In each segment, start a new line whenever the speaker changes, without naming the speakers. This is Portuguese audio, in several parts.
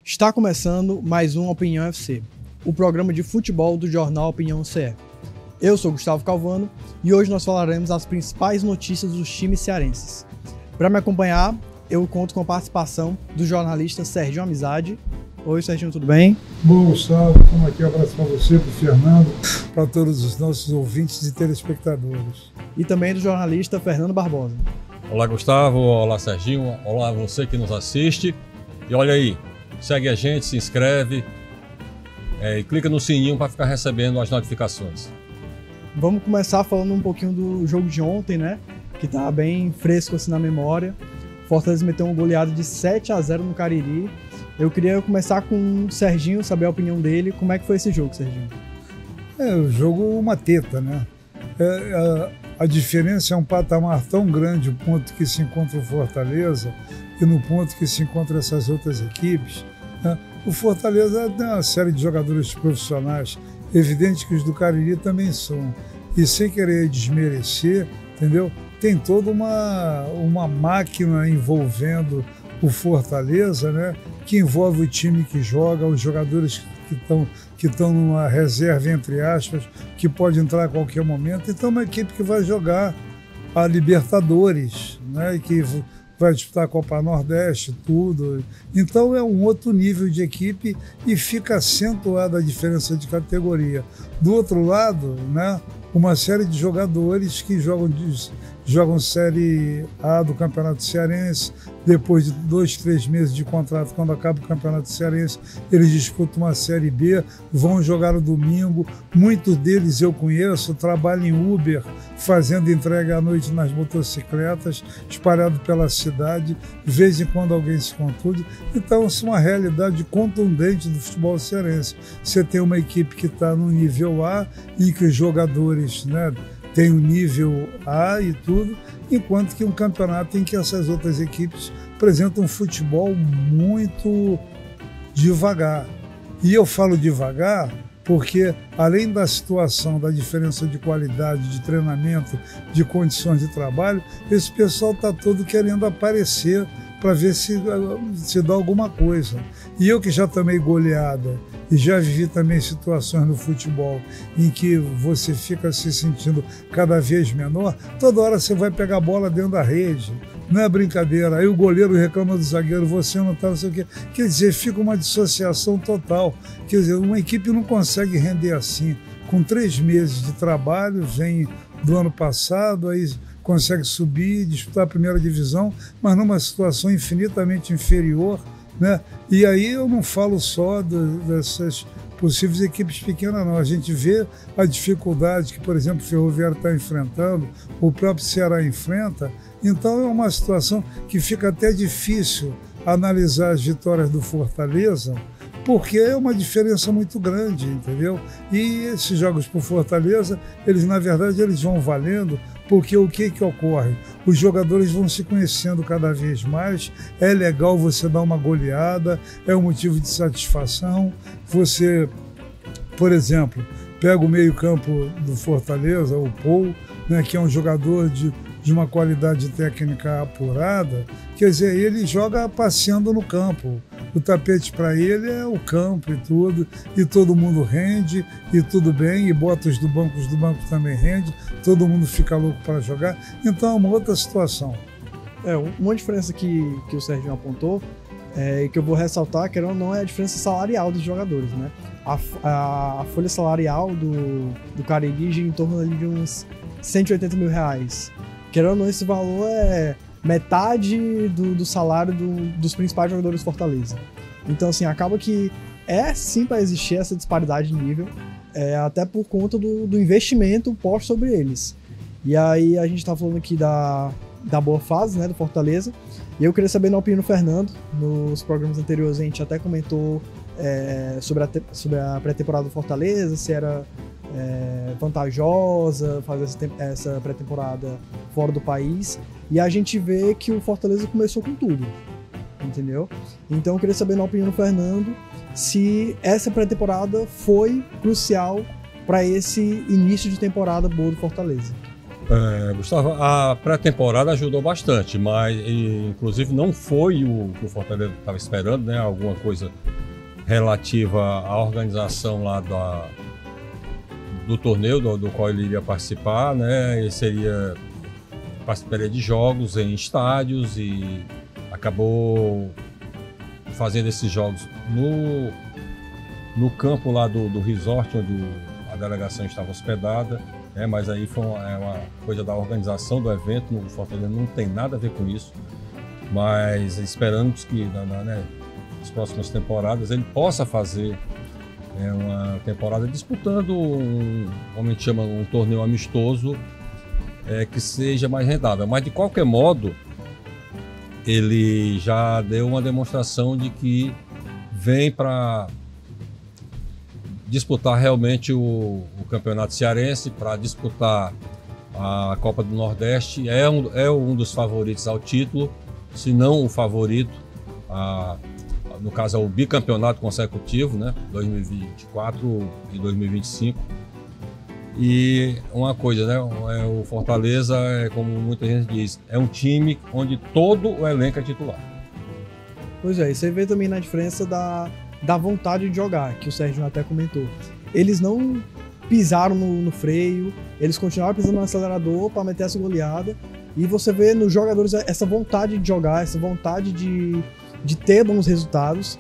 Está começando mais um Opinião FC, o programa de futebol do jornal Opinião CE. Eu sou Gustavo Calvano e hoje nós falaremos as principais notícias dos times cearenses. Para me acompanhar, eu conto com a participação do jornalista Serginho Amizade. Oi, Serginho, tudo bem?
Bom, Gustavo, como aqui, um abraço para você, para o Fernando, para todos os nossos ouvintes e telespectadores.
E também do jornalista Fernando Barbosa.
Olá, Gustavo, olá, Serginho, olá você que nos assiste. E olha aí, segue a gente, se inscreve e clica no sininho para ficar recebendo as notificações.
Vamos começar falando um pouquinho do jogo de ontem, né? Que tá bem fresco assim na memória. Fortaleza meteu uma goleada de 7-0 no Cariri. Eu queria começar com o Serginho, saber a opinião dele. Como é que foi esse jogo, Serginho?
O jogo uma teta, né? A diferença é um patamar tão grande, o ponto que se encontra o Fortaleza e no ponto que se encontram essas outras equipes, né? O Fortaleza tem uma série de jogadores profissionais, evidente que os do Cariri também são, e sem querer desmerecer, entendeu? Tem toda uma máquina envolvendo o Fortaleza, né? Que envolve o time que joga, os jogadores que estão numa reserva, entre aspas, que pode entrar a qualquer momento. Então, uma equipe que vai jogar a Libertadores, né? E que vai disputar a Copa Nordeste, tudo. Então é um outro nível de equipe e fica acentuada a diferença de categoria. Do outro lado, né, uma série de jogadores que jogam Série A do Campeonato Cearense, depois de 2, 3 meses de contrato, quando acaba o Campeonato Cearense, eles disputam uma Série B, vão jogar no domingo. Muitos deles eu conheço, trabalham em Uber, fazendo entrega à noite nas motocicletas, espalhado pela cidade, de vez em quando alguém se contunde. Então, isso é uma realidade contundente do futebol cearense. Você tem uma equipe que está no nível A, em que os jogadores, né, tem o nível A e tudo, enquanto que um campeonato em que essas outras equipes apresentam um futebol muito devagar. E eu falo devagar porque, além da situação, da diferença de qualidade, de treinamento, de condições de trabalho, esse pessoal está todo querendo aparecer para ver se dá alguma coisa. E eu que já tomei goleada e já vivi também situações no futebol em que você fica se sentindo cada vez menor, toda hora você vai pegar a bola dentro da rede, não é brincadeira, aí o goleiro reclama do zagueiro, você não está, não sei o quê. Quer dizer, fica uma dissociação total. Quer dizer, uma equipe não consegue render assim. Com 3 meses de trabalho, vem do ano passado, aí consegue subir, disputar a primeira divisão, mas numa situação infinitamente inferior, né? E aí eu não falo só dessas possíveis equipes pequenas, não. A gente vê a dificuldade que, por exemplo, o Ferroviário está enfrentando, o próprio Ceará enfrenta. Então é uma situação que fica até difícil analisar as vitórias do Fortaleza, porque é uma diferença muito grande, entendeu? E esses jogos por Fortaleza, eles na verdade eles vão valendo, porque o que ocorre? Os jogadores vão se conhecendo cada vez mais, é legal você dar uma goleada, é um motivo de satisfação. Você, por exemplo, pega o meio-campo do Fortaleza, o Paul, né, que é um jogador de uma qualidade técnica apurada, quer dizer, ele joga passeando no campo. O tapete para ele é o campo e todo mundo rende, e tudo bem, e bota os do banco também rende, todo mundo fica louco para jogar. Então é uma outra situação.
Uma diferença que o Serginho apontou, e que eu vou ressaltar, que não é a diferença salarial dos jogadores, né? A folha salarial do Cariri gira em torno ali de uns 180 mil reais. Querendo ou não, esse valor é metade do salário dos principais jogadores do Fortaleza. Então, assim, acaba que sim para existir essa disparidade de nível, até por conta do investimento posto sobre eles. E aí a gente tá falando aqui da boa fase, né, do Fortaleza, e eu queria saber na opinião do Fernando. Nos programas anteriores a gente até comentou sobre a pré-temporada do Fortaleza, se era vantajosa fazer essa pré-temporada fora do país, e a gente vê que o Fortaleza começou com tudo, entendeu? Então eu queria saber na opinião do Fernando se essa pré-temporada foi crucial para esse início de temporada boa do Fortaleza.
Gustavo, a pré-temporada ajudou bastante, mas inclusive não foi o que o Fortaleza estava esperando, né? Alguma coisa relativa à organização lá do torneio do qual ele iria participar, né? Ele participaria de jogos em estádios e acabou fazendo esses jogos no campo lá do resort onde a delegação estava hospedada, mas aí foi uma coisa da organização do evento. No Fortaleza não tem nada a ver com isso, mas esperamos que nas próximas temporadas ele possa fazer uma temporada disputando como a gente chama, um torneio amistoso que seja mais rentável. Mas de qualquer modo, ele já deu uma demonstração de que vem para disputar realmente o Campeonato Cearense, para disputar a Copa do Nordeste. É um dos favoritos ao título, se não o favorito, no caso é o bicampeonato consecutivo, né? 2024 e 2025. E uma coisa, né? O Fortaleza, como muita gente diz, é um time onde todo o elenco é titular.
Pois é, e você vê também na diferença da vontade de jogar, que o Sérgio até comentou. Eles não pisaram no freio, eles continuaram pisando no acelerador para meter essa goleada. E você vê nos jogadores essa vontade de jogar, essa vontade de ter bons resultados.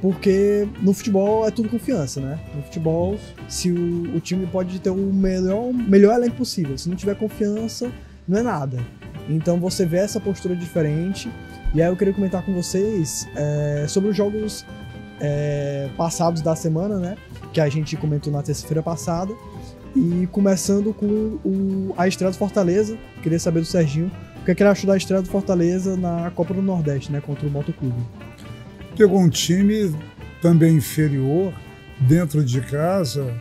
Porque no futebol é tudo confiança, né? No futebol, se o time pode ter o melhor elenco possível, se não tiver confiança, não é nada. Então você vê essa postura diferente. E aí eu queria comentar com vocês sobre os jogos passados da semana, né? Que a gente comentou na terça-feira passada. E começando com a estreia do Fortaleza. Queria saber do Serginho o que ele achou da estreia do Fortaleza na Copa do Nordeste, né? Contra o Motoclube.
Pegou um time também inferior, dentro de casa.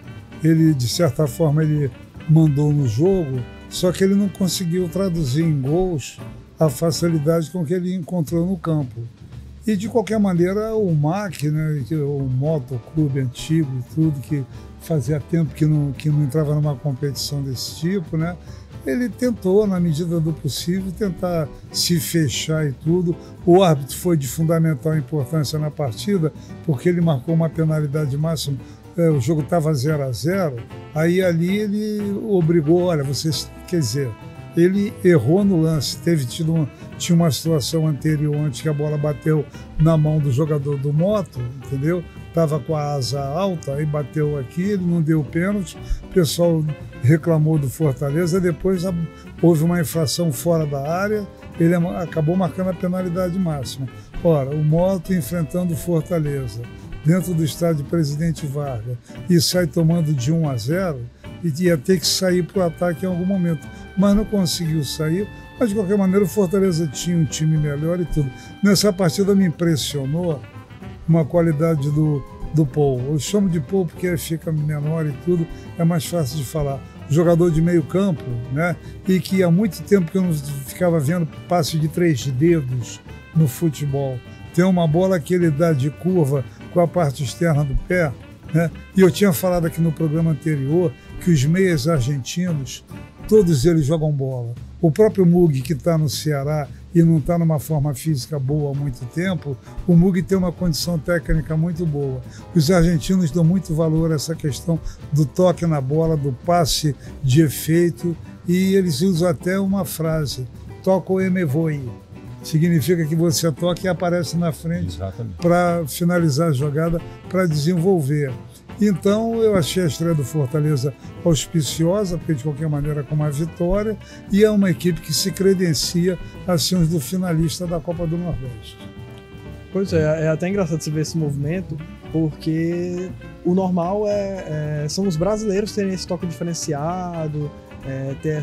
Ele, de certa forma, ele mandou no jogo, só que ele não conseguiu traduzir em gols a facilidade com que ele encontrou no campo. E, de qualquer maneira, o MAC, né, o Motoclube antigo, tudo que fazia tempo que não entrava numa competição desse tipo, né? Ele tentou, na medida do possível, tentar se fechar e tudo. O árbitro foi de fundamental importância na partida, porque ele marcou uma penalidade máxima. O jogo estava 0-0, aí ali ele obrigou, olha, vocês, quer dizer, ele errou no lance, tinha uma situação anterior, antes que a bola bateu na mão do jogador do Moto, entendeu? Estava com a asa alta, aí bateu aqui, ele não deu pênalti, o pessoal reclamou do Fortaleza, depois houve uma infração fora da área, ele acabou marcando a penalidade máxima. Ora, o Moto enfrentando o Fortaleza, dentro do estádio Presidente Vargas, e sai tomando de 1-0, e ia ter que sair para o ataque em algum momento, mas não conseguiu sair. Mas, de qualquer maneira, o Fortaleza tinha um time melhor e tudo. Nessa partida me impressionou uma qualidade do Paul. Eu chamo de Paul porque fica menor e tudo, é mais fácil de falar. Jogador de meio campo, né? E que há muito tempo que eu não ficava vendo passe de 3 dedos no futebol. Tem uma bola que ele dá de curva com a parte externa do pé, né? E eu tinha falado aqui no programa anterior que os meias argentinos, todos eles jogam bola. O próprio Mugni, que está no Ceará e não está numa forma física boa há muito tempo, o Mugni tem uma condição técnica muito boa. Os argentinos dão muito valor a essa questão do toque na bola, do passe de efeito, e eles usam até uma frase, toco e me voe. Significa que você toca e aparece na frente para finalizar a jogada, para desenvolver. Então, eu achei a estreia do Fortaleza auspiciosa, porque de qualquer maneira com uma vitória, e é uma equipe que se credencia a ser um dos finalistas da Copa do Nordeste.
Pois é até engraçado você ver esse movimento, porque o normal são os brasileiros terem esse toque diferenciado, ter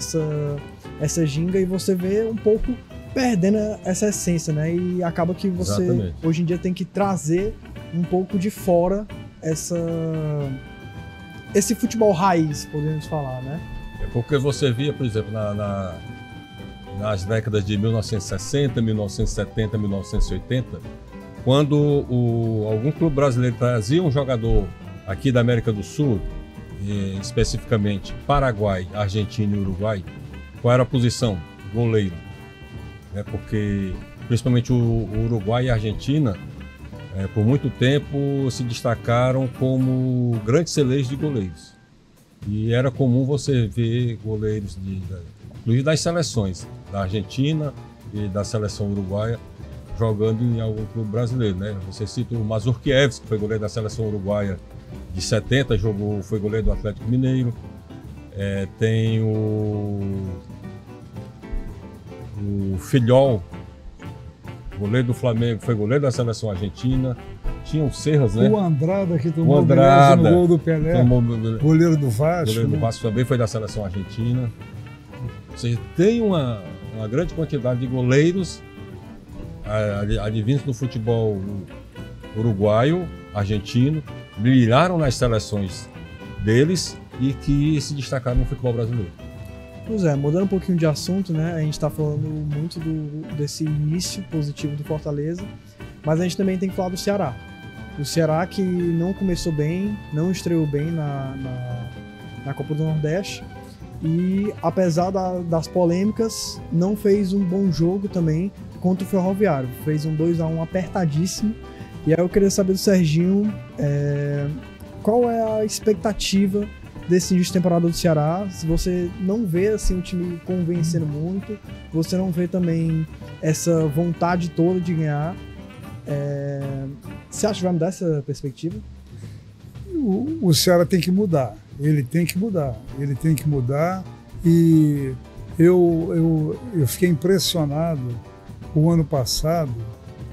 essa ginga, e você vê um pouco perdendo essa essência, né? E acaba que você, hoje em dia, tem que trazer um pouco de fora esse futebol raiz, podemos falar, né?
É porque você via, por exemplo, nas décadas de 1960, 1970, 1980, quando algum clube brasileiro trazia um jogador aqui da América do Sul, especificamente Paraguai, Argentina e Uruguai, qual era a posição? Goleiro. Porque, principalmente o Uruguai e a Argentina, por muito tempo se destacaram como grandes celeiros de goleiros. E era comum você ver goleiros, inclusive das seleções, da Argentina e da seleção uruguaia, jogando em algum clube brasileiro, né? Você cita o Mazurkiewicz, que foi goleiro da seleção uruguaia de 70, foi goleiro do Atlético Mineiro. Tem o Filhol, goleiro do Flamengo, foi goleiro da seleção argentina. Tinha o Serras, né?
O Andrada, que tomou o gol do Pelé, goleiro do Vasco.
Goleiro do Vasco também foi da seleção argentina. Você tem uma grande quantidade de goleiros advindos do futebol uruguaio, argentino, brilharam nas seleções deles e que se destacaram no futebol brasileiro.
Pois é, mudando um pouquinho de assunto, né? A gente está falando muito desse início positivo do Fortaleza, mas a gente também tem que falar do Ceará. O Ceará que não começou bem, não estreou bem na Copa do Nordeste e, apesar das polêmicas, não fez um bom jogo também contra o Ferroviário. Fez um 2-1 apertadíssimo. E aí eu queria saber do Serginho qual é a expectativa desse início de temporada do Ceará. Se você não vê assim, o time convencendo muito, você não vê também essa vontade toda de ganhar. Você acha que vai mudar essa perspectiva?
O Ceará tem que mudar. Ele tem que mudar. E eu fiquei impressionado o ano passado,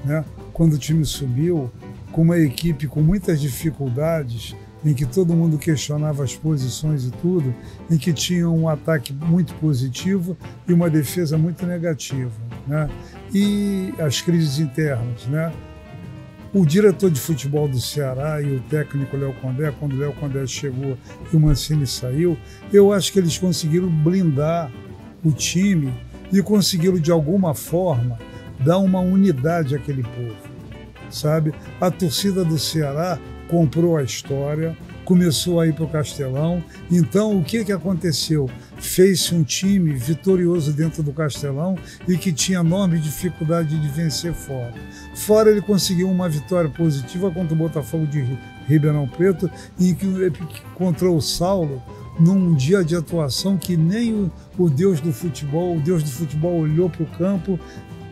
né, quando o time subiu, com uma equipe com muitas dificuldades, em que todo mundo questionava as posições e tudo, em que tinha um ataque muito positivo e uma defesa muito negativa, né? E as crises internas, né? O diretor de futebol do Ceará e o técnico Léo Condé, quando o Léo Condé chegou e o Mancini saiu, eu acho que eles conseguiram blindar o time e conseguiram, de alguma forma, dar uma unidade àquele povo, sabe? A torcida do Ceará comprou a história, começou a ir para o Castelão. Então, o que aconteceu? Fez-se um time vitorioso dentro do Castelão e que tinha enorme dificuldade de vencer fora. Fora, ele conseguiu uma vitória positiva contra o Botafogo de Ribeirão Preto, em que encontrou o Saulo num dia de atuação que nem o Deus do futebol olhou para o campo,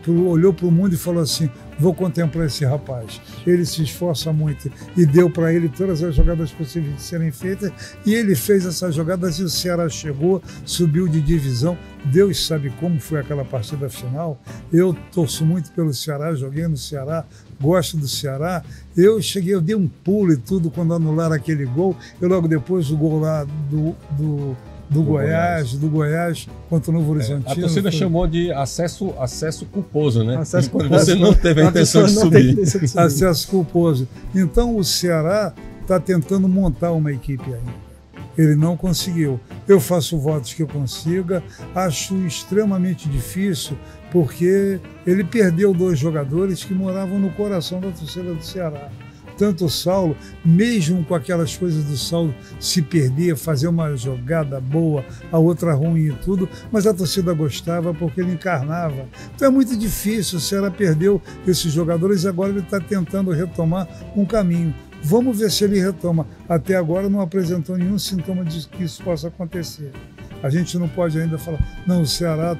olhou para o mundo e falou assim: vou contemplar esse rapaz, ele se esforça muito, e deu para ele todas as jogadas possíveis de serem feitas, e ele fez essas jogadas e o Ceará chegou, subiu de divisão. Deus sabe como foi aquela partida final. Eu torço muito pelo Ceará, joguei no Ceará, gosto do Ceará. Eu dei um pulo e tudo quando anularam aquele gol, e logo depois o gol lá do Goiás contra o Novo Horizontino.
A torcida chamou de acesso culposo, né?
Acesso
quando
culposo.
Você não teve a intenção de subir.
Acesso culposo. Então o Ceará está tentando montar uma equipe ainda. Ele não conseguiu. Eu faço votos que eu consiga. Acho extremamente difícil, porque ele perdeu 2 jogadores que moravam no coração da torcida do Ceará. Tanto o Saulo, mesmo com aquelas coisas do Saulo se perder, fazer uma jogada boa, a outra ruim e tudo, mas a torcida gostava porque ele encarnava. Então é muito difícil, o Ceará perdeu esses jogadores e agora ele está tentando retomar um caminho. Vamos ver se ele retoma. Até agora não apresentou nenhum sintoma de que isso possa acontecer. A gente não pode ainda falar, não, o Ceará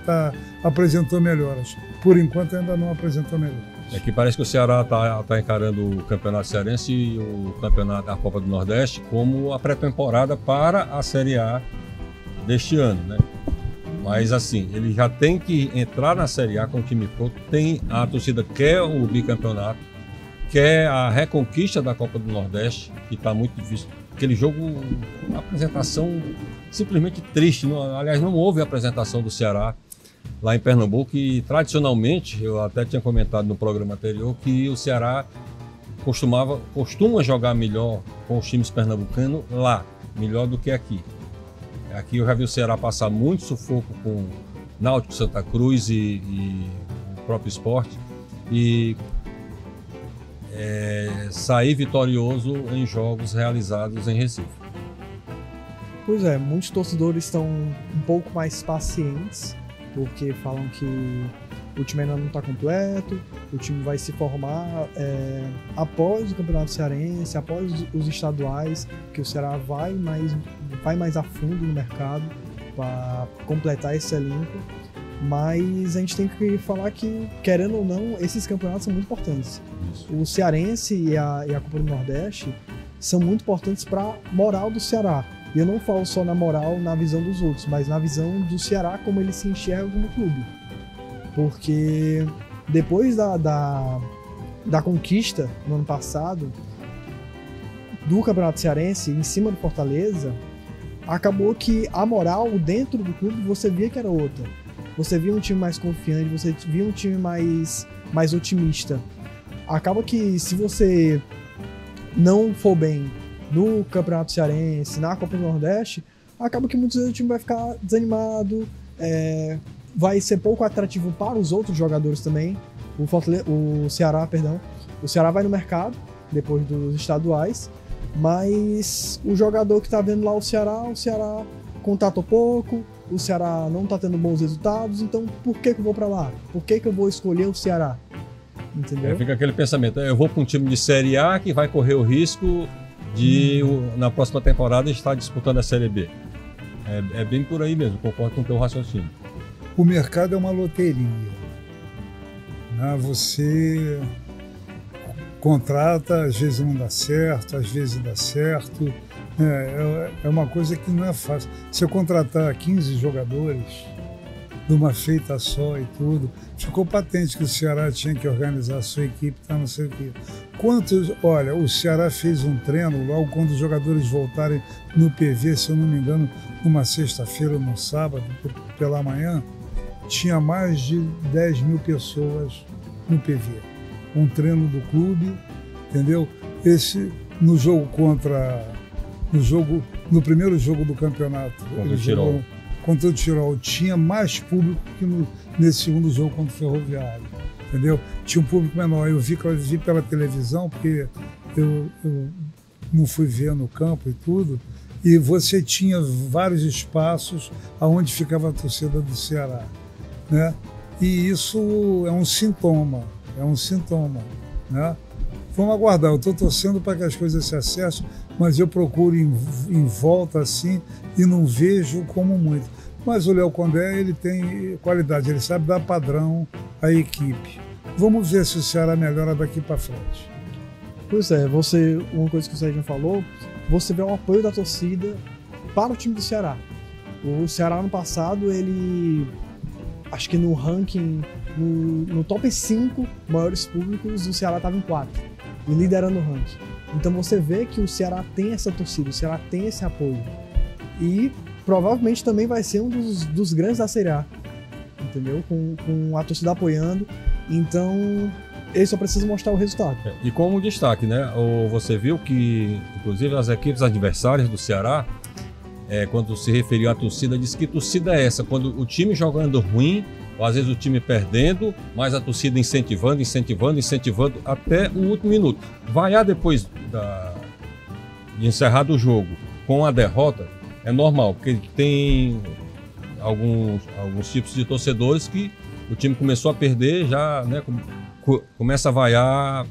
apresentou melhoras. Por enquanto ainda não apresentou melhoras.
É que parece que o Ceará está encarando o Campeonato Cearense e o Campeonato da Copa do Nordeste como a pré-temporada para a Série A deste ano, né? Mas assim, ele já tem que entrar na Série A com o time pronto. A torcida quer o bicampeonato, quer a reconquista da Copa do Nordeste, que está muito difícil. Aquele jogo, uma apresentação simplesmente triste. Aliás, não houve apresentação do Ceará lá em Pernambuco, e tradicionalmente, eu até tinha comentado no programa anterior, que o Ceará costuma jogar melhor com os times pernambucanos lá, melhor do que aqui. Aqui eu já vi o Ceará passar muito sufoco com Náutico, Santa Cruz e o próprio Sport, e sair vitorioso em jogos realizados em Recife.
Pois é, muitos torcedores estão um pouco mais pacientes, porque falam que o time ainda não está completo, o time vai se formar após o Campeonato Cearense, após os estaduais, que o Ceará vai mais a fundo no mercado para completar esse elenco. Mas a gente tem que falar que, querendo ou não, esses campeonatos são muito importantes. O Cearense e a Copa do Nordeste são muito importantes para a moral do Ceará. E eu não falo só na moral, na visão dos outros, mas na visão do Ceará, como ele se enxerga como clube. Porque depois da conquista, no ano passado, do Campeonato Cearense, em cima do Fortaleza, acabou que a moral dentro do clube você via que era outra. Você via um time mais confiante, você via um time mais otimista. Acaba que se você não for bem no Campeonato Cearense, na Copa do Nordeste, acaba que muitas vezes o time vai ficar desanimado, vai ser pouco atrativo para os outros jogadores também. O Ceará vai no mercado, depois dos estaduais, mas o jogador que está vendo lá o Ceará contatou pouco, o Ceará não está tendo bons resultados, então por que eu vou para lá? Por que eu vou escolher o Ceará? Entendeu?
Fica aquele pensamento, eu vou para um time de Série A que vai correr o risco de, na próxima temporada, estar disputando a Série B. É bem por aí mesmo, concordo com o teu raciocínio.
O mercado é uma loteria. Né? Você contrata, às vezes não dá certo, às vezes dá certo. É uma coisa que não é fácil. Você contratar 15 jogadores de uma feita só e tudo, ficou patente que o Ceará tinha que organizar a sua equipe, não sei o quê. Olha, o Ceará fez um treino logo quando os jogadores voltarem no PV, se eu não me engano, numa sexta-feira ou no sábado, pela manhã, tinha mais de 10 mil pessoas no PV. Um treino do clube, entendeu? No primeiro jogo do campeonato, contra o Tirol, tinha mais público que nesse segundo jogo contra o Ferroviário, entendeu? Tinha um público menor. Eu vi pela televisão, porque eu não fui ver no campo e tudo, e você tinha vários espaços onde ficava a torcida do Ceará, né? E isso é um sintoma, né? Vamos aguardar, eu estou torcendo para que as coisas se acertem, mas eu procuro em volta assim e não vejo como muito. Mas o Léo Condé, ele tem qualidade, ele sabe dar padrão à equipe. Vamos ver se o Ceará melhora daqui para frente.
Pois é, uma coisa que o Sérgio falou, você vê o apoio da torcida para o time do Ceará. O Ceará no passado, acho que no ranking, no top 5 maiores públicos, o Ceará estava em 4. E liderando o ranking. Então você vê que o Ceará tem essa torcida, o Ceará tem esse apoio. E provavelmente também vai ser um dos grandes da Série A, entendeu? Com a torcida apoiando. Então ele só precisa mostrar o resultado.
E como destaque, né? Você viu que, inclusive, as equipes adversárias do Ceará, quando se referiu à torcida, disse que torcida é essa? Quando o time jogando ruim, ou às vezes o time perdendo, mas a torcida incentivando até o último minuto. Vaiar depois de encerrado o jogo com a derrota é normal, porque tem alguns tipos de torcedores que o time começou a perder, já, né, começa a vaiar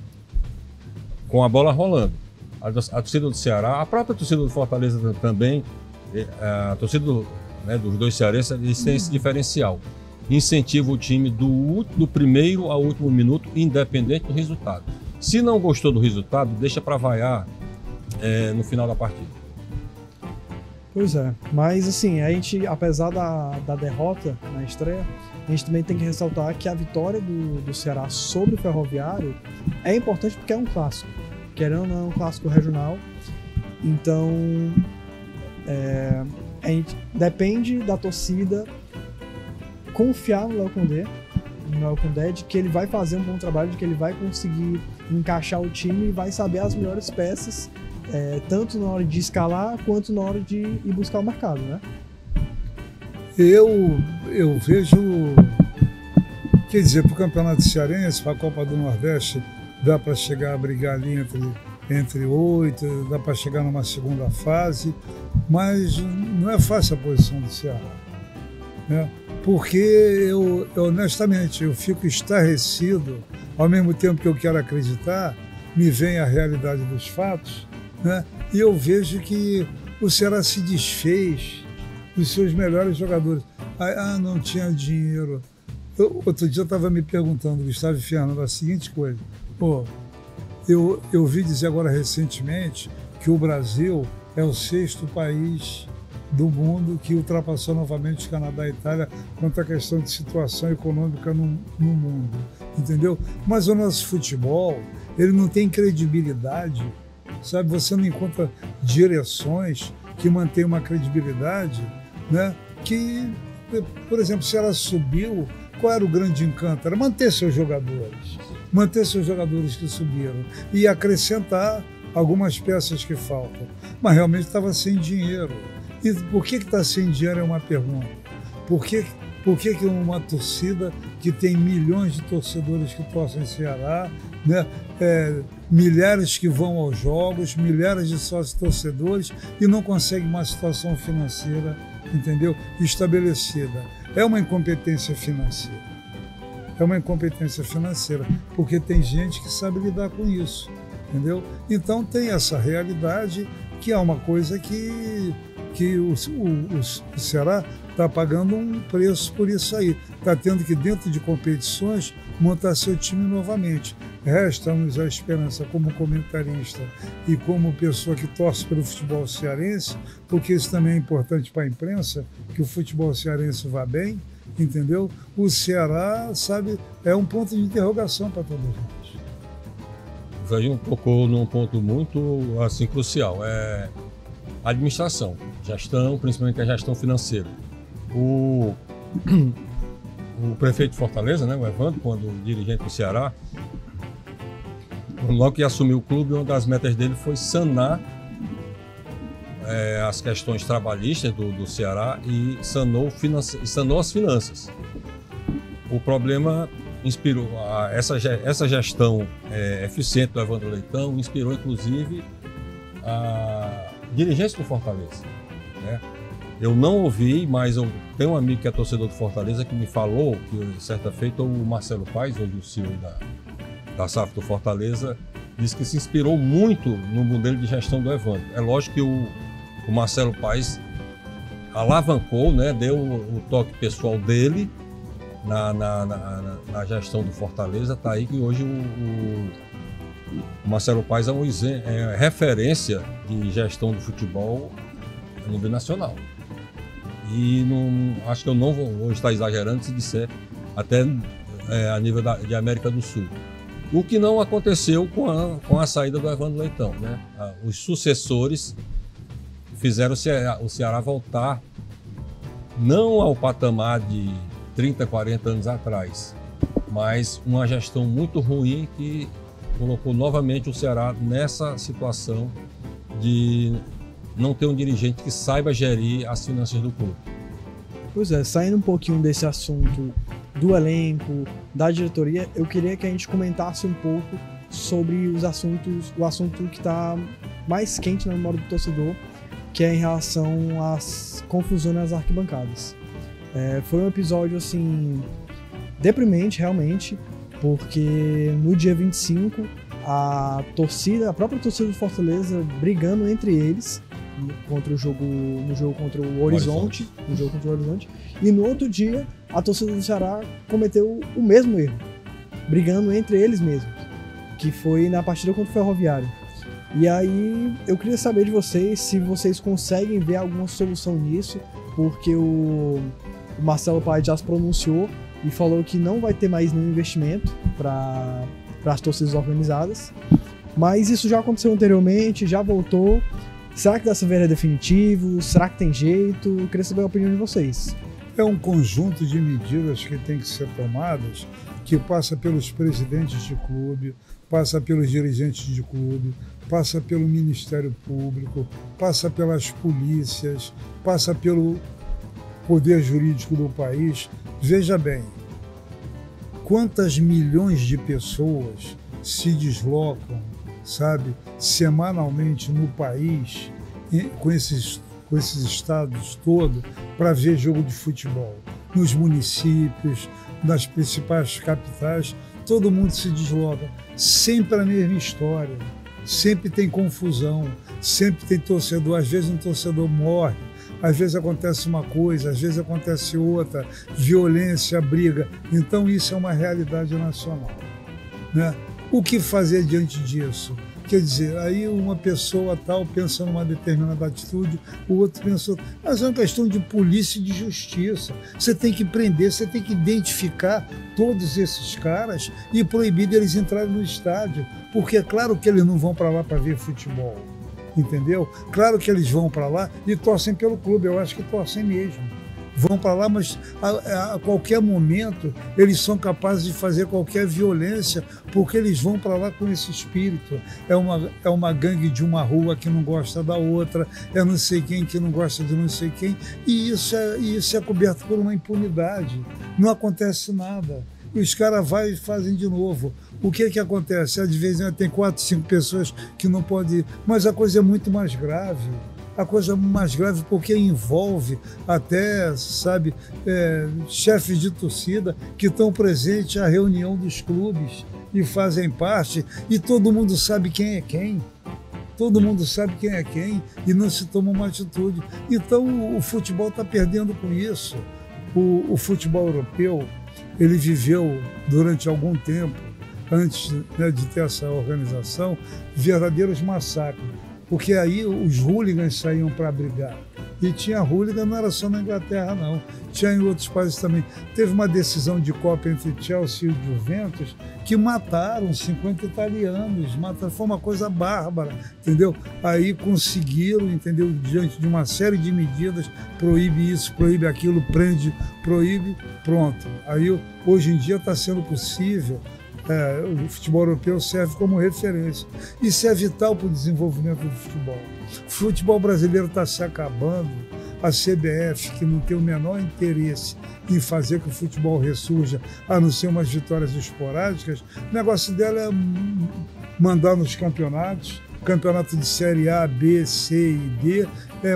com a bola rolando. A torcida do Ceará, a própria torcida do Fortaleza também, a torcida dos dois cearenses, eles têm esse diferencial. Incentiva o time do primeiro ao último minuto, independente do resultado. Se não gostou do resultado, deixa para vaiar no final da partida.
Pois é, mas assim, a gente, apesar da derrota na estreia, a gente também tem que ressaltar que a vitória do Ceará sobre o Ferroviário é importante porque é um clássico. Querendo ou não, é um clássico regional. Então, a gente depende da torcida confiar no Léo Condé, de que ele vai fazer um bom trabalho, de que ele vai conseguir encaixar o time e vai saber as melhores peças, tanto na hora de escalar quanto na hora de ir buscar o mercado, né?
Eu vejo, quer dizer, para o Campeonato Cearense, para a Copa do Nordeste, dá para chegar a brigar ali entre 8, dá para chegar numa segunda fase, mas não é fácil a posição do Ceará. né? Porque eu honestamente, eu fico estarrecido, ao mesmo tempo que eu quero acreditar, me vem a realidade dos fatos, né? E eu vejo que o Ceará se desfez dos seus melhores jogadores. Não tinha dinheiro. Outro dia eu estava me perguntando, Gustavo e Fernando, a seguinte coisa. Eu ouvi dizer agora recentemente que o Brasil é o 6º país do mundo que ultrapassou novamente o Canadá e a Itália quanto à questão de situação econômica no mundo, entendeu? Mas o nosso futebol, ele não tem credibilidade, sabe? Você não encontra direções que mantêm uma credibilidade, né? Que, por exemplo, se ela subiu, qual era o grande encanto? Era manter seus jogadores que subiram e acrescentar algumas peças que faltam. Mas realmente estava sem dinheiro. E por que está sem dinheiro é uma pergunta. Por que uma torcida que tem milhões de torcedores que torcem Ceará, né? Milhares que vão aos jogos, milhares de sócios torcedores e não consegue uma situação financeira, entendeu? Estabelecida. É uma incompetência financeira. É uma incompetência financeira, porque tem gente que sabe lidar com isso, entendeu? Então tem essa realidade que é uma coisa que o Ceará está pagando um preço por isso aí. Está tendo que, dentro de competições, montar seu time novamente. Resta-nos a esperança, como comentarista e como pessoa que torce pelo futebol cearense, porque isso também é importante para a imprensa, que o futebol cearense vá bem, entendeu? O Ceará, sabe, é um ponto de interrogação para todos nós.
O Jorginho tocou num ponto muito assim, crucial, é a administração, gestão, principalmente a gestão financeira. O prefeito de Fortaleza, né, o Evandro, quando dirigente do Ceará, logo que assumiu o clube, uma das metas dele foi sanar as questões trabalhistas do Ceará e sanou as finanças. O problema inspirou, essa gestão eficiente do Evandro Leitão inspirou inclusive a dirigência do Fortaleza, né? Eu não ouvi, mas eu tenho um amigo que é torcedor do Fortaleza que me falou que certa feita o Marcelo Paes, hoje o CEO da SAF do Fortaleza, disse que se inspirou muito no modelo de gestão do Evandro. É lógico que o Marcelo Paes alavancou, né, deu o toque pessoal dele na gestão do Fortaleza. Está aí que hoje o Marcelo Paes é referência de gestão do futebol a nível nacional. E acho que eu não vou estar exagerando se disser até a nível de América do Sul. O que não aconteceu com a saída do Evandro Leitão, né? Os sucessores fizeram o Ceará voltar não ao patamar de 30, 40 anos atrás, mas uma gestão muito ruim que colocou novamente o Ceará nessa situação de não ter um dirigente que saiba gerir as finanças do clube.
Pois é, saindo um pouquinho desse assunto do elenco, da diretoria, eu queria que a gente comentasse um pouco sobre o assunto que está mais quente na memória do torcedor, que é em relação às confusões nas arquibancadas. Foi um episódio assim deprimente realmente, porque no dia 25 a própria torcida do Fortaleza brigando entre eles no jogo contra o Horizonte, e no outro dia a torcida do Ceará cometeu o mesmo erro, brigando entre eles mesmos, que foi na partida contra o Ferroviário. E aí eu queria saber de vocês se vocês conseguem ver alguma solução nisso, porque o Marcelo Paes já se pronunciou e falou que não vai ter mais nenhum investimento para as torcidas organizadas, mas isso já aconteceu anteriormente, já voltou. Será que dessa vez é definitivo? Será que tem jeito? Eu queria saber a opinião de vocês.
É um conjunto de medidas que tem que ser tomadas, que passa pelos presidentes de clube, passa pelos dirigentes de clube, passa pelo Ministério Público, passa pelas polícias, passa pelo poder jurídico do país. Veja bem, quantas milhões de pessoas se deslocam, sabe, semanalmente no país, com esses estados todos, para ver jogo de futebol. nos municípios, nas principais capitais, todo mundo se desloca. Sempre a mesma história, sempre tem confusão, sempre tem torcedor, às vezes um torcedor morre, às vezes acontece uma coisa, às vezes acontece outra, violência, briga. Então isso é uma realidade nacional, né? O que fazer diante disso? Quer dizer, aí uma pessoa tal pensa numa determinada atitude, o outro pensa... Mas é uma questão de polícia e de justiça. Você tem que prender, você tem que identificar todos esses caras e proibir deles entrarem no estádio. Porque é claro que eles não vão para lá para ver futebol, entendeu? Claro que eles vão para lá e torcem pelo clube, eu acho que torcem mesmo. Vão para lá, mas a qualquer momento eles são capazes de fazer qualquer violência, porque eles vão para lá com esse espírito. É uma gangue de uma rua que não gosta da outra, é não sei quem que não gosta de não sei quem, e isso é coberto por uma impunidade. Não acontece nada. E os caras vão e fazem de novo. O que acontece? Às vezes tem 4, 5 pessoas que não podem ir, mas a coisa é muito mais grave. A coisa mais grave porque envolve até, sabe, chefes de torcida que estão presentes à reunião dos clubes e fazem parte, e todo mundo sabe quem é quem. Todo mundo sabe quem é quem e não se toma uma atitude. Então o futebol está perdendo com isso. O futebol europeu, ele viveu durante algum tempo, antes, né, de ter essa organização, verdadeiros massacres. Porque aí os hooligans saíam para brigar. E tinha hooligan, não era só na Inglaterra, não. Tinha em outros países também. Teve uma decisão de Copa entre Chelsea e Juventus que mataram 50 italianos. Foi uma coisa bárbara, entendeu? Aí conseguiram, entendeu? Diante de uma série de medidas, proíbe isso, proíbe aquilo, prende, proíbe, pronto. Aí hoje em dia está sendo possível. O futebol europeu serve como referência. Isso é vital para o desenvolvimento do futebol. O futebol brasileiro está se acabando. A CBF, que não tem o menor interesse em fazer que o futebol ressurja, a não ser umas vitórias esporádicas, o negócio dela é mandar nos campeonatos, campeonato de Série A, B, C e D,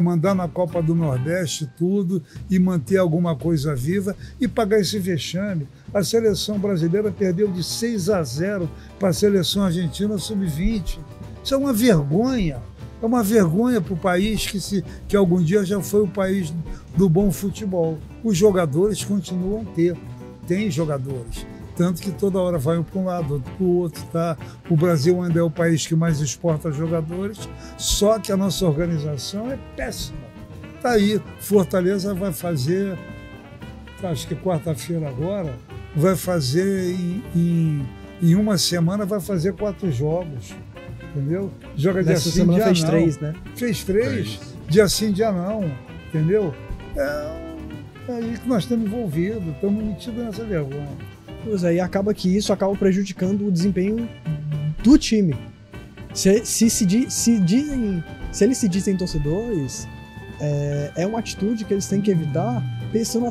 mandar na Copa do Nordeste tudo e manter alguma coisa viva e pagar esse vexame. A seleção brasileira perdeu de 6-0 para a seleção argentina sub-20. Isso é uma vergonha. É uma vergonha para o país que algum dia já foi o país do bom futebol. Os jogadores continuam a ter. Tem jogadores. Tanto que toda hora vai um para um lado, outro para o outro, tá? O Brasil ainda é o país que mais exporta jogadores, só que a nossa organização é péssima. Tá aí, Fortaleza vai fazer, acho que quarta-feira agora, vai fazer em uma semana, vai fazer 4 jogos, entendeu? Joga dia sim, dia
fez
não.
3, né?
Fez 3, dia sim, dia não, entendeu? É aí que nós estamos envolvidos, estamos metidos nessa vergonha.
Pois é, e acaba que isso acaba prejudicando o desempenho do time. Se eles se dizem torcedores, é uma atitude que eles têm que evitar, pensando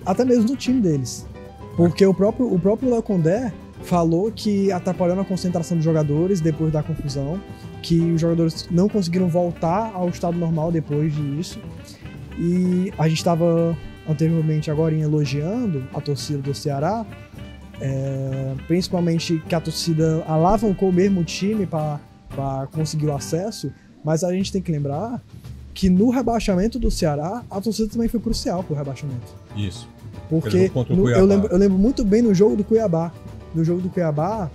até mesmo no time deles. Porque o próprio Léo Condé falou que atrapalhou na concentração dos jogadores depois da confusão, que os jogadores não conseguiram voltar ao estado normal depois disso. E a gente estava anteriormente agora elogiando a torcida do Ceará, principalmente que a torcida alavancou mesmo o time para conseguir o acesso, mas a gente tem que lembrar que no rebaixamento do Ceará, a torcida também foi crucial para o rebaixamento.
Isso.
Porque eu lembro muito bem no jogo do Cuiabá. No jogo do Cuiabá...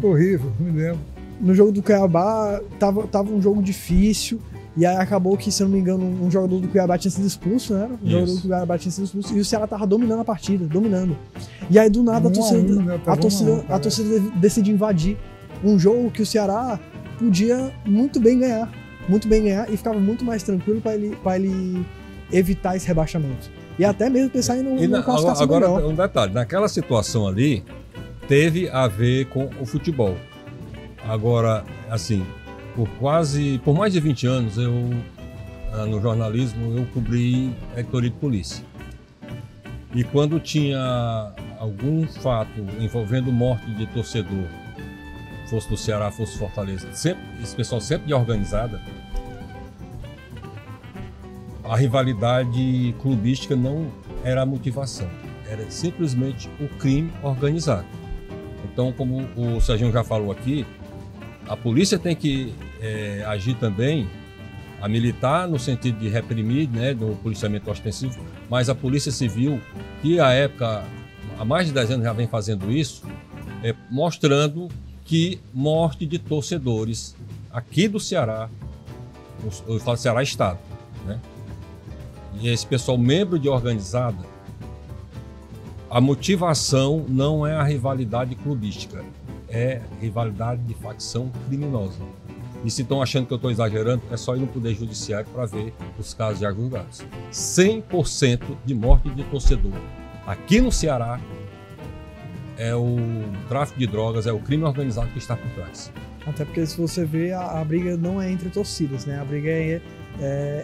Horrível, me lembro.
No jogo do Cuiabá, tava um jogo difícil. E aí acabou que, se eu não me engano, um jogador do Cuiabá tinha sido expulso, né? Um jogador do Cuiabá tinha sido expulso. E o Ceará tava dominando a partida, dominando. E aí, do nada, a torcida decide invadir um jogo que o Ceará podia muito bem ganhar, e ficava muito mais tranquilo para ele evitar esse rebaixamento. E até mesmo pensar em uma classificação
agora,
melhor.
Um detalhe, naquela situação ali, teve a ver com o futebol. Agora, assim... Por mais de 20 anos, no jornalismo, eu cobri editoria de polícia. E quando tinha algum fato envolvendo morte de torcedor, fosse do Ceará, fosse Fortaleza, esse pessoal sempre de organizada, a rivalidade clubística não era a motivação, era simplesmente o crime organizado. Então, como o Serginho já falou aqui, a polícia tem que agir também, a militar no sentido de reprimir, né, do policiamento ostensivo, mas a Polícia Civil, que à época, há mais de 10 anos já vem fazendo isso, mostrando que morte de torcedores aqui do Ceará, eu falo Ceará Estado, né? E esse pessoal membro de organizada, a motivação não é a rivalidade clubística, é rivalidade de facção criminosa. E se estão achando que eu estou exagerando, é só ir no Poder Judiciário para ver os casos já julgados. 100% de morte de torcedor aqui no Ceará é o tráfico de drogas, é o crime organizado que está por trás.
Até porque se você vê, a briga não é entre torcidas, né? A briga é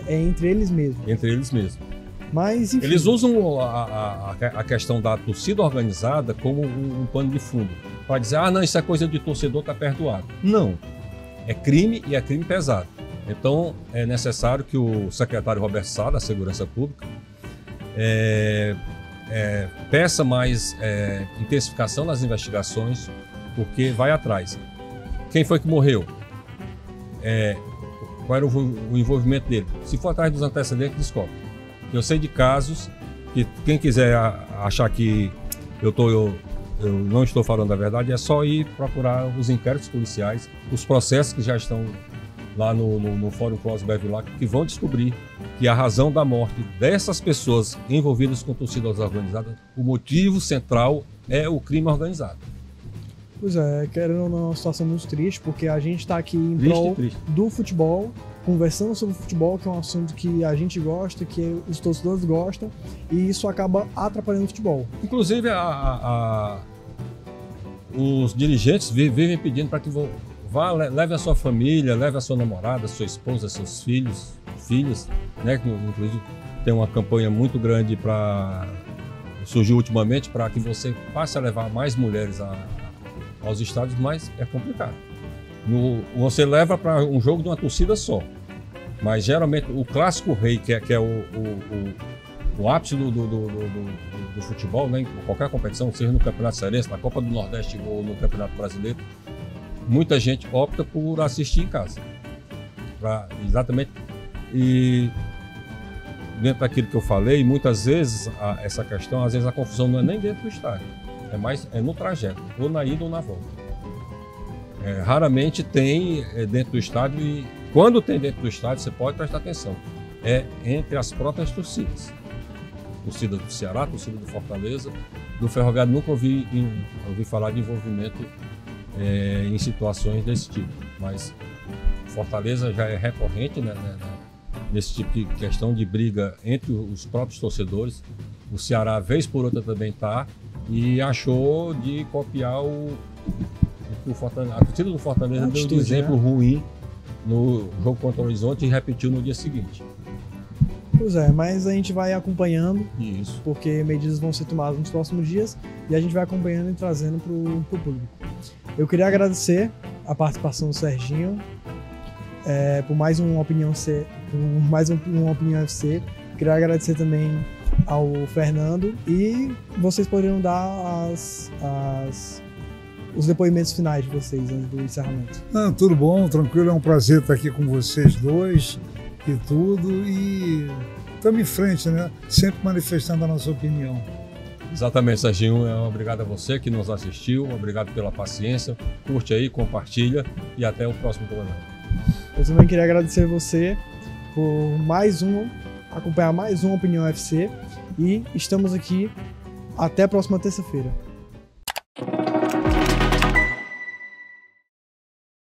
entre eles mesmos.
Entre eles mesmos.
Mas, enfim.
Eles usam a questão da torcida organizada como um pano de fundo. Para dizer, não, isso é coisa de torcedor, está perdoado. Não. É crime e é crime pesado. Então, é necessário que o secretário Roberto Sá, da Segurança Pública, peça mais intensificação nas investigações, porque vai atrás. Quem foi que morreu? Qual era o envolvimento dele? Se for atrás dos antecedentes, descobre. Eu sei de casos que quem quiser achar que eu não estou falando a verdade, é só ir procurar os inquéritos policiais, os processos que já estão lá no Fórum Clóvis Bevilacqua, que vão descobrir que a razão da morte dessas pessoas envolvidas com torcidas organizadas, o motivo central é o crime organizado.
Pois é, querendo ou não, é uma situação muito triste, porque a gente está aqui em prol do futebol, conversando sobre futebol, que é um assunto que a gente gosta, que os torcedores gostam, e isso acaba atrapalhando o futebol.
Inclusive, os dirigentes vivem pedindo para que leve a sua família, leve a sua namorada, sua esposa, seus filhas, né? Inclusive, tem uma campanha muito grande surgiu ultimamente para que você passe a levar mais mulheres aos estádios, mas é complicado. Você leva para um jogo de uma torcida só, mas geralmente o clássico rei, que é o ápice do futebol, né, em qualquer competição, seja no Campeonato Cearense, na Copa do Nordeste ou no Campeonato Brasileiro, muita gente opta por assistir em casa. Exatamente. E dentro daquilo que eu falei, muitas vezes essa questão, às vezes a confusão não é nem dentro do estádio, é no trajeto, ou na ida ou na volta. Raramente tem dentro do estádio, e quando tem dentro do estádio, você pode prestar atenção, entre as próprias torcidas. Torcida do Ceará, torcida do Fortaleza, do Ferroviário, nunca ouvi falar de envolvimento em situações desse tipo, mas Fortaleza já é recorrente, né, nesse tipo de questão de briga entre os próprios torcedores. O Ceará, vez por outra, também está, e achou de copiar a torcida do Fortaleza, deu um exemplo ruim no jogo contra o Horizonte e repetiu no dia seguinte.
Pois é, mas a gente vai acompanhando,
isso,
porque medidas vão ser tomadas nos próximos dias e a gente vai acompanhando e trazendo para o público. Eu queria agradecer a participação do Serginho por mais uma opinião FC. Queria agradecer também ao Fernando, e vocês poderiam dar os depoimentos finais de vocês antes do encerramento.
Tudo bom, tranquilo, é um prazer estar aqui com vocês dois e tudo, e estamos em frente, né? Sempre manifestando a nossa opinião.
Exatamente, Serginho, obrigado a você que nos assistiu, obrigado pela paciência, curte aí, compartilha e até o próximo programa.
Eu também queria agradecer você por acompanhar mais uma Opinião FC, e estamos aqui até a próxima terça-feira.